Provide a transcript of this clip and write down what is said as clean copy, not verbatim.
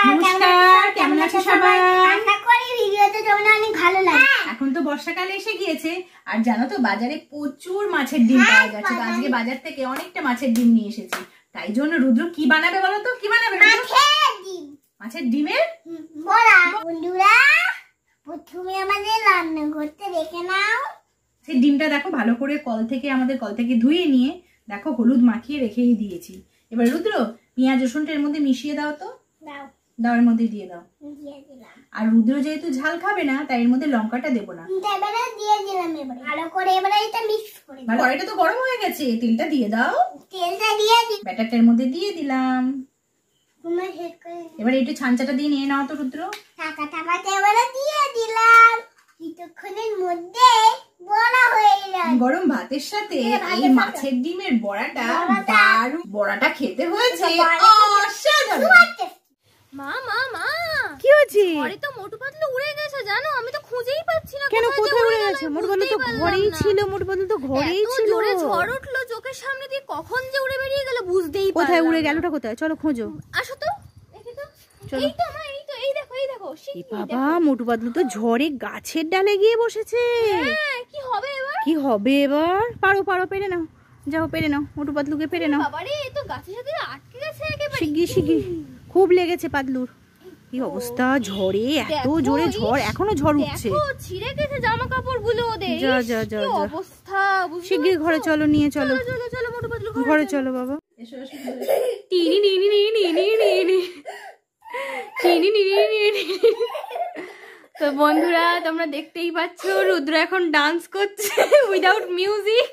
নমস্কার, কেমন আছো সবাই? আশা করি ভিডিওটা তোমাদের অনেক ভালো লাগে। এখন তো বর্ষাকাল এসে গিয়েছে আর জানো তো বাজারে প্রচুর মাছের ডিম পাওয়া যাচ্ছে। তো আজকে বাজার থেকে অনেকটা মাছের ডিম নিয়ে এসেছি। তাই জন্য রুদ্র কি বানাবে বলো তো? কি বানাবে? মাছের ডিম। মাছের ডিমের বড়া। বন্ধুরা প্রথমে আমাদের রান্না করতে দেখে নাও। সেই ডিমটা দেখো ভালো করে কল থেকে ধুয়ে নিয়ে দেখো হলুদ মাখিয়ে রেখেই দিয়েছি। এবার রুদ্র পেঁয়াজ রসুনটা এর মধ্যে মিশিয়ে দাও তো। দাও, এর মধ্যে দিয়ে দাও। আর রুদ্র যেহেতু ঝাল খাবে না তাই এর মধ্যে লঙ্কাটা দেবো না। এবারে দিয়ে দিলাম। এবারে ভালো করে এবারে এটা মিক্স করে দাও। কড়াইটা তো গরম হয়ে গেছে, তেলটা দিয়ে দাও। তেলটা দিয়ে দিই। ব্যাটারটার মধ্যে দিয়ে দিলাম। তোমরা সেট করে এবারে একটু ছানচাটা দিয়ে নিয়ে নাও তো রুদ্র। টাকাটা এবারে দিয়ে দিলাম। কিছুক্ষণের মধ্যে বড়া হয়ে গেল। গরম ভাতের সাথে এই মাছের ডিমের বড়াটা দারুণ। বড়াটা খেতে হয়েছে অসাধারণ। মা মা মা কি হয়েছে? ঘরে তো মোটু পাতলু উড়ে গেছে জানো, আমি তো খুঁজেই পাচ্ছি না। কেন, কোথায় উড়ে গেছে? মোটু পাতলু তো ঘরেই ছিল। মোটু পাতলু তো ঘরেই ছিল। জোরে ঝড় উঠলো চোখের সামনে দিয়ে, কখন যে উড়ে বেরিয়ে গেল বুঝতেই পারলাম না। কোথায় উড়ে গেলটা? কোথায়? চলো খোঁজো। আসো তো দেখি তো। এই তো মা, এই তো, এই দেখো বাবা, মোটু পাতলু তো ঝড়ে গাছের ডালে গিয়ে বসেছে। হ্যাঁ, কি হবে এবার? কি হবে এবার? পারো পেরে নাও, যাও পেরে নাও, মোটু পাতলুকে পেরে নাও। বাবারে, এই তো গাছের সাথে আটকে গেছে একেবারে। শিগগির খুব লেগেছে পাতলুর। কি অবস্থা ঝড়ে, এত জোরে ঝড়, এখনো ঝড় উঠছে। দেখো ছিঁড়ে গেছে জামা কাপড়গুলো ওদের। যা কি অবস্থা। শিগগির ঘরে চলো, নিয়ে চলো। চলো মোটু পাতলু ঘরে চলো বাবা। তো বন্ধুরা তোমরা দেখতেই পাচ্ছ রুদ্র এখন ডান্স করছে উইদাউট মিউজিক।